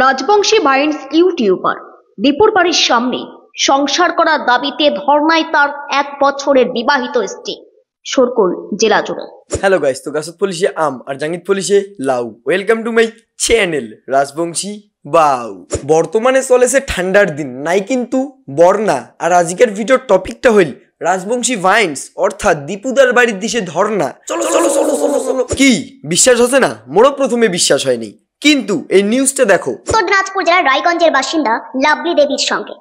Rajbanshi vines YouTuber দীপুর বাড়ির সামনে সংসার করার দাবিতে ধর্নায় তার 1 বছরের বিবাহিত স্ত্রী। শোরগোল জেলা জুড়ে। হ্যালো গাইস, তো গাছত পুলিশে আম আর জাঙ্গিত পুলিশে লাউ। Welcome to my channel Rajbanshi বাউ। বর্তমানে চলেছে ঠান্ডার দিন, নাই কিন্তু বর্ণা। আর আজকের ভিডিওর টপিকটা হইল রাজবংশী ভাইন্স অর্থাৎ দীপুদার বাড়ির দিশে ধর্না। চলো চলো চলো চলো চলো। কি বিশ্বাস হচ্ছে না? মোরও প্রথমে বিশ্বাস হয়নি, কিন্তু এই নিউজটা দেখো। উত্তর দিনাজপুর জেলার রায়গঞ্জের বাসিন্দা লাভলি দেবীর সঙ্গে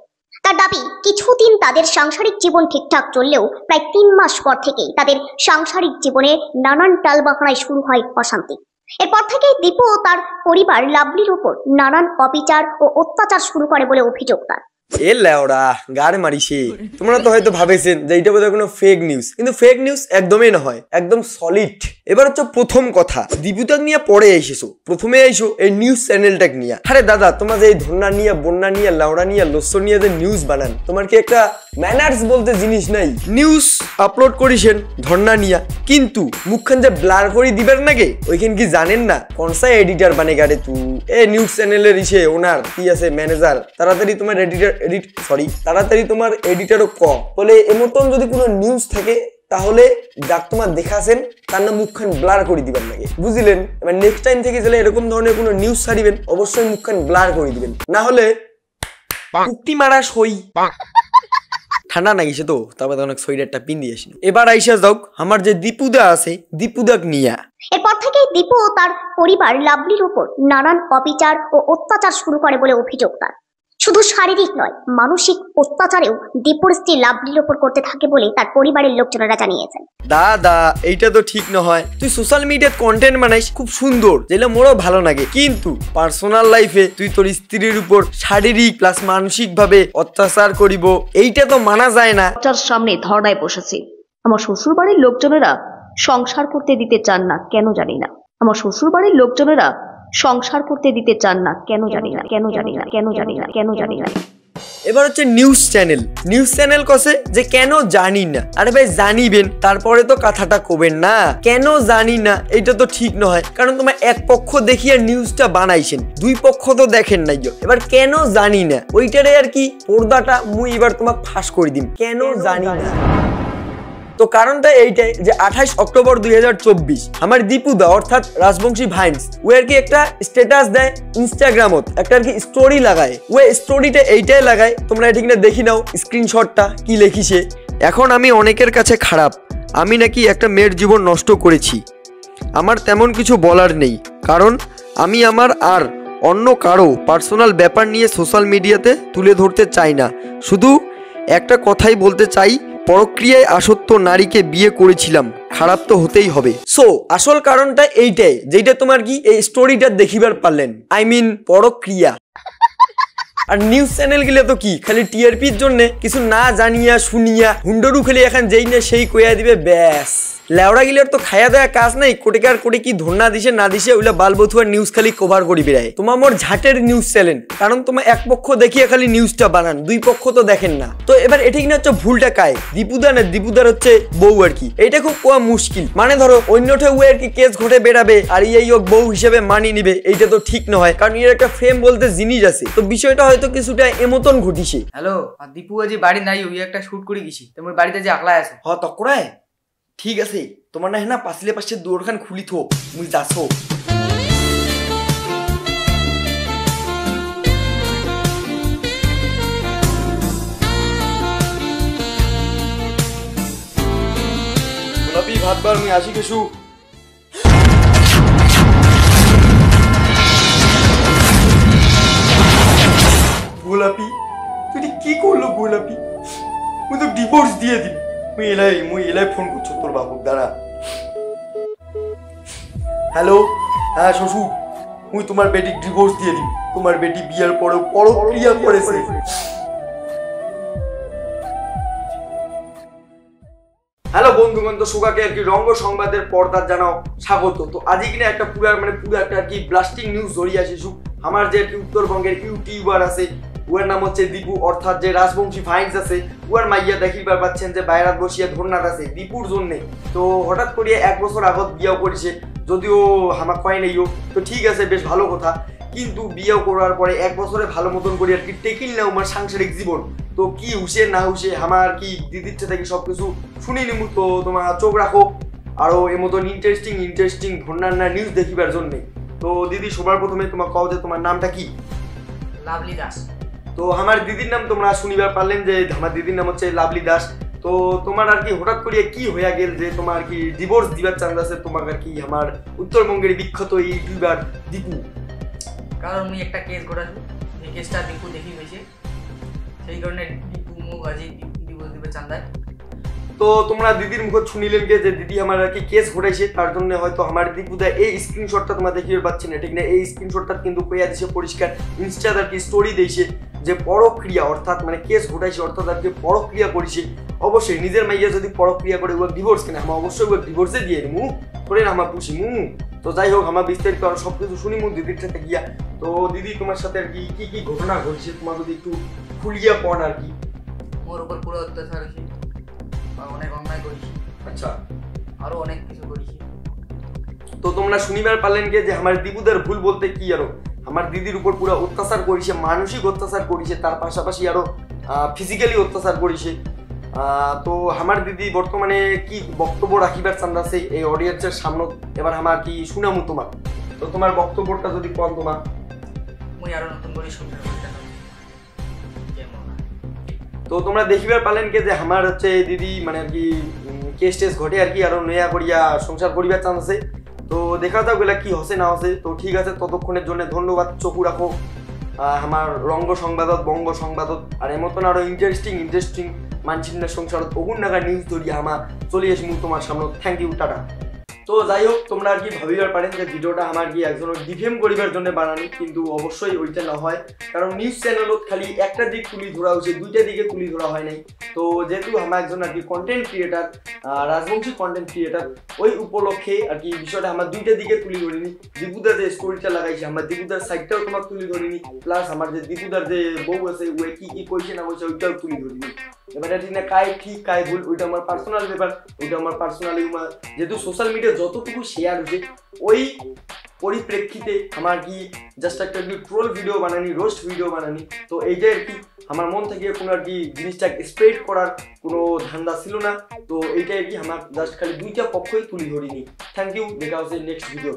তার দাবি, কিছুদিন তাদের সাংসারিক জীবন ঠিকঠাক চললেও প্রায় 3 মাস পর থেকেই তাদের সাংসারিক জীবনে নানান টালবাহানায় শুরু হয় অশান্তি। এরপর থেকেই দীপু ও তার পরিবার লাভলির উপর নানান অবিচার ও অত্যাচার শুরু করে বলে অভিযোগ তার। এ লেওড়া গাড় মারিছে। তোমরা তো হয়তো ভাবেছেন যে এটা বোধহয় কোনো ফেক নিউজ, কিন্তু ফেক নিউজ একদমই নয়, একদম সলিড। এবার হচ্ছে প্রথম কথা, দীপুদাক নিয়ে পরে এসেছো, প্রথমে আইসো এই নিউজ চ্যানেলটাকে নিয়ে। আরে দাদা, তোমার যে এই ধর্না নিয়ে, বন্যা নিয়ে, লাউড়া নিয়ে, লস্য নিয়ে যে নিউজ বানান, তোমার কি একটা ম্যানার্স বলতে জিনিস নাই? নিউজ আপলোড করিছেন ধর্না নিয়ে, কিন্তু মুখখান যে ব্লার করে দিবেন নাকি, ওইখান কি জানেন না কোনসা এডিটার বানে গাড়ে তু এ নিউজ চ্যানেলের ইসে ওনার কি আছে ম্যানেজার, তাড়াতাড়ি তোমার তাড়াতাড়ি তোমার এডিটারও ক বলে এমতন যদি কোনো নিউজ থাকে তাহলে যাক তোমার দেখাছেন তার না মুখখান ব্লার করে দিবেন নাকি, বুঝলেন? এবার নেক্সট টাইম থেকে গেলে এরকম ধরনের কোনো নিউজ ছাড়িবেন, অবশ্যই মুখখান ব্লার করে দিবেন, না হলে কুকটি মারা সই। ঠান্ডা না গেছে তো, তারপরে অনেক সোয়েটারটা পিন দিয়ে আসি। এবার আইসা যাও আমার যে দীপুদা আছে, দীপুদাক নিয়া। এরপর থেকেই দীপু ও তার পরিবার লাভলির উপর নানান অবিচার ও অত্যাচার শুরু করে বলে অভিযোগ তার। শুধু শারীরিক নয়, মানসিক অত্যাচারেও দীপুর স্ত্রী লাভলির উপর করতে থাকে বলে তার পরিবারের লোকজনেরা জানিয়েছেন। দাদা এইটা তো ঠিক নয়, তুই সোশ্যাল মিডিয়াত কন্টেন্ট বানাইস খুব সুন্দর, যেটা মোরও ভালো লাগে, কিন্তু পার্সোনাল লাইফে তুই তোর স্ত্রীর উপর শারীরিক প্লাস মানসিক ভাবে অত্যাচার করিব, এইটা তো মানা যায় না। যার সামনে ধর্নায় বসেছি। আমার শ্বশুর বাড়ির লোকজনেরা সংসার করতে দিতে চান না, কেন জানি না। আমার শ্বশুর বাড়ির লোকজনেরা সংসার করতে দিতে চান না, কেন জানি না, কেন জানি না, কেন জানি না, কেন জানি না। এবার হচ্ছে নিউজ চ্যানেল কসে যে কেন জানি না। আরে ভাই জানিবেন, তারপরে তো কথাটা কবেন না কেন জানি না, এটা তো ঠিক নয়। কারণ তোমার এক পক্ষ দেখিয়ে নিউজটা বানাইছেন, 2 পক্ষ তো দেখেন নাই। এবার কেন জানি না ওইটারে আর কি পর্দাটা মুই এবার তোমাকে ফাঁস করে দিন, কেন জানি না। তো কারণটা এইটাই যে 28 অক্টোবর 2024 আমার দীপুদা অর্থাৎ রাজবংশী ভাইন্স ও আর কি একটা স্ট্যাটাস দেয় ইনস্টাগ্রামত, একটা আর কি স্টোরি লাগায়। ও স্টোরিটা এইটাই লাগায়, তোমরা এটা কিনা দেখি নাও স্ক্রিনশটটা কি লিখিছে। এখন আমি অনেকের কাছে খারাপ, আমি নাকি একটা মেয়ের জীবন নষ্ট করেছি। আমার তেমন কিছু বলার নেই, কারণ আমি আমার আর অন্য কারো পার্সোনাল ব্যাপার নিয়ে সোশ্যাল মিডিয়াতে তুলে ধরতে চাই না। শুধু একটা কথাই বলতে চাই, পরক্রিয়ায় আসক্ত নারীকে বিয়ে করেছিলাম, খারাপ তো হতেই হবে। সো আসল কারণটা এইটাই, যেটা তোমার কি এই স্টোরিটা দেখিবার পারলেন, আই মিন পরক্রিয়া। আর নিউজ চ্যানেল গেলে তো কি খালি টিআরপির জন্য কিছু না জানিয়া শুনিয়া হুন্ডরু খেলে এখন যেই না সেই কইয়া দিবে, ব্যাস। লেওড়া গিলের তো খায়া দেয়া কাজ নাই, কোটেকার কোটে কি ধর্না দিছে না দিছে ওইলা বালবথুয়ার নিউজ খালি কভার করি বেড়ায়। তোমার মোর ঝাটের নিউজ চ্যানেল, কারণ তোমার এক পক্ষ দেখিয়ে খালি নিউজটা বানান, 2 পক্ষ তো দেখেন না। তো এবার এটা কিনা হচ্ছে ভুলটা কায় দীপুদা না, দীপুদার হচ্ছে বউ আর কি। এটা খুব কোয়া মুশকিল, মানে ধরো অন্যটা ও আর কি কেস ঘটে বেড়াবে আর এই হোক বউ হিসেবে মানিয়ে নিবে, এইটা তো ঠিক নয়। কারণ এর একটা ফ্রেম বলতে জিনিস আছে, তো বিষয়টা হয়তো কিছুটা এমতন ঘটিছে। হ্যালো, আর দীপু আজি বাড়ি নাই, ওই একটা শুট করে গেছি, তোমার বাড়িতে যে আকলা আছে। হ তকরায় ঠিক আছে, তোমার না হ্যাঁ পাশলে পাশে দৌড়খান খুলি থো, মুই যাচ্ছো। গোলাপি ভাতবার মুই আসি কেশু। গোলাপি তুই কি করলো? গোলাপি মুই তো ডিভোর্স দিয়ে দিবি। মুই এলাই ফোন করছো তোর বাবুক, দাঁড়া। হ্যালো, হ্যাঁ শ্বশুর, মুই তোমার বেটিক ডিভোর্স দিয়ে দিবি। তোমার বেটি বিয়ার পরেও পরক্রিয়া করেছে। হ্যালো বন্ধুগণ, তো সুগাকে আর কি রঙ্গ সংবাদের পর্দার জানাও স্বাগত। তো আজকে কিনা একটা পুরো একটা আর কি ব্লাস্টিং নিউজ জড়িয়ে আসে। আমার যে আর কি উত্তরবঙ্গের ইউটিউবার আছে ওর নাম হচ্ছে দীপু, অর্থাৎ যে রাজবংশী ফাইন্স আছে ওর মাইয়া দেখিবার পাচ্ছেন যে বাইরাত বসিয়া ধর্নাত আছে দীপুর জন্যে। তো হঠাৎ করিয়া 1 বছর আগত বিয়াও করেছে, যদিও হামাক কয় নেইও, তো ঠিক আছে বেশ ভালো কথা। কিন্তু বিয়ে করার পরে 1 বছরে ভালো মতন করি আর কি টেকিল না আমার সাংসারিক জীবন। তো কি হুসে না হুসে আমার কি দিদির থেকে সবকিছু শুনি নিমু। তো তোমার চোখ রাখো আরো এর মতন ইন্টারেস্টিং ভন্ডার নিউজ দেখিবার জন্যে। তো দিদি সবার প্রথমে তোমার কও যে তোমার নামটা কি? লাভলি দাস। তো আমার দিদির নাম তোমরা শুনিবার পারলেন যে আমার দিদির নাম হচ্ছে লাভলি দাস। তো তোমার আর কি হঠাৎ করিয়া কি হইয়া গেল যে তোমার কি ডিভোর্স দিবার চান্স আছে তোমার আর কি আমার উত্তরবঙ্গের বিখ্যাত এই ইউটিউবার দীপু? কারণ মুই একটা কেস ঘটাছি, এই কেসটা দীপু দেখি হয়েছে, সেই কারণে দীপু মুখ আজি ডিভোর্স দিবে চান্দায়। তো তোমরা দিদির মুখ শুনিলেন যে দিদি আমার আর কি কেস ঘটাইছে, তার জন্য হয়তো আমার দীপুদা এই স্ক্রিনশটটা তোমরা দেখিয়ে পাচ্ছি না, ঠিক না? এই স্ক্রিনশটটা কিন্তু কইয়া দিছে পরিষ্কার, ইনস্টাতে আর কি স্টোরি দিয়েছে যে পরক্রিয়া, অর্থাৎ মানে কেস ঘটাইছে অর্থাৎ আর কি পরক্রিয়া করেছে। অবশ্যই নিজের মাইয়া যদি পরক্রিয়া করে ওর ডিভোর্স কেন আমার অবশ্যই ওর ডিভোর্সে দিয়ে মু করে না আমার পুষি মু। তো যাই হোক আমার বিস্তারিত আর সবকিছু শুনি মু দিদির সাথে গিয়া। তো দিদি তোমার সাথে আর কি কি ঘটনা ঘটছে তোমার যদি একটু খুলিয়া পড় আর কি। মোর উপর পুরো অত্যাচার হয়েছে, অনেক অন্যায় করেছি, আচ্ছা আরো অনেক কিছু করেছি। তো তোমরা শুনিবার পারলেন যে আমার দীপুদের ভুল বলতে কি আরো আমার দিদির উপর পুরো অত্যাচার করেছে, মানসিক অত্যাচার করেছে, তার পাশাপাশি আরো ফিজিক্যালি অত্যাচার করেছে। তো আমার দিদি বর্তমানে কি বক্তব্য রাখিবার চান আছে এই অডিয়েন্সের সামনে, এবার আমার কি শুনামু তোমার। তো তোমার বক্তব্যটা যদি কোন তোমার। মুই আরো নতুন করে সংসার করতে চাই। তো তোমরা দেখিবার পারলেন যে আমার হচ্ছে দিদি মানে আর কি কেস টেস ঘটে আর কি আরো নয়া করিয়া সংসার করিবার চান আছে। তো দেখা যাক ওগুলা কি হসে না হসে। তো ঠিক আছে, ততক্ষণের জন্য ধন্যবাদ। চকু রাখো আমার রঙ্গ সংবাদত বঙ্গ সংবাদত আর এমতন আরো ইন্টারেস্টিং মানচিন্নার সংসারত অগুন নাগা নিউজ ধরিয়া আমার চলে আসবো তোমার সামনে। Thank you, tata. তো যাই হোক তোমরা আর কি ভাবিবার পারেন যে ভিডিওটা আমার কি একজনের ডিফেম করিবার জন্য বানানি, কিন্তু অবশ্যই ওইটা না হয়, কারণ নিউজ চ্যানেলত খালি একটা দিক তুলি ধরা হয়েছে, দুইটা দিকে তুলি ধরা হয় নাই। তো যেহেতু আমার একজন আর কি content creator, Rajbanshi content creator, ওই উপলক্ষে আর কি বিষয়টা আমার দুইটা দিকে তুলি ধরিনি। দীপুদার যে স্টোরিটা লাগাইছে আমার দীপুদার সাইডটাও তোমার তুলি ধরিনি, প্লাস আমার যে দীপুদার যে বউ আছে ওই কি কইছে না কইছে ওইটাও তুলি ধরিনি। এবারে ঠিক না কাই ঠিক কাই ভুল ওইটা আমার পার্সোনাল ব্যাপার, ওইটা আমার পার্সোনালি যেহেতু সোশ্যাল মিডিয়া যতটুকু শেয়ার হয়েছে ওই পরিপ্রেক্ষিতে আমার কি জাস্ট একটা ট্রোল ভিডিও বানানি, রোস্ট ভিডিও বানানি। তো এইটাই আর কি আমার মন থেকে কোনো আর কি জিনিসটা স্প্রেড করার কোনো ধান্দা ছিল না। তো এইটাই আর কি আমার জাস্ট খালি দুইটা পক্ষই তুলি ধরিনি। থ্যাংক ইউ, দেখা হচ্ছে নেক্সট ভিডিও।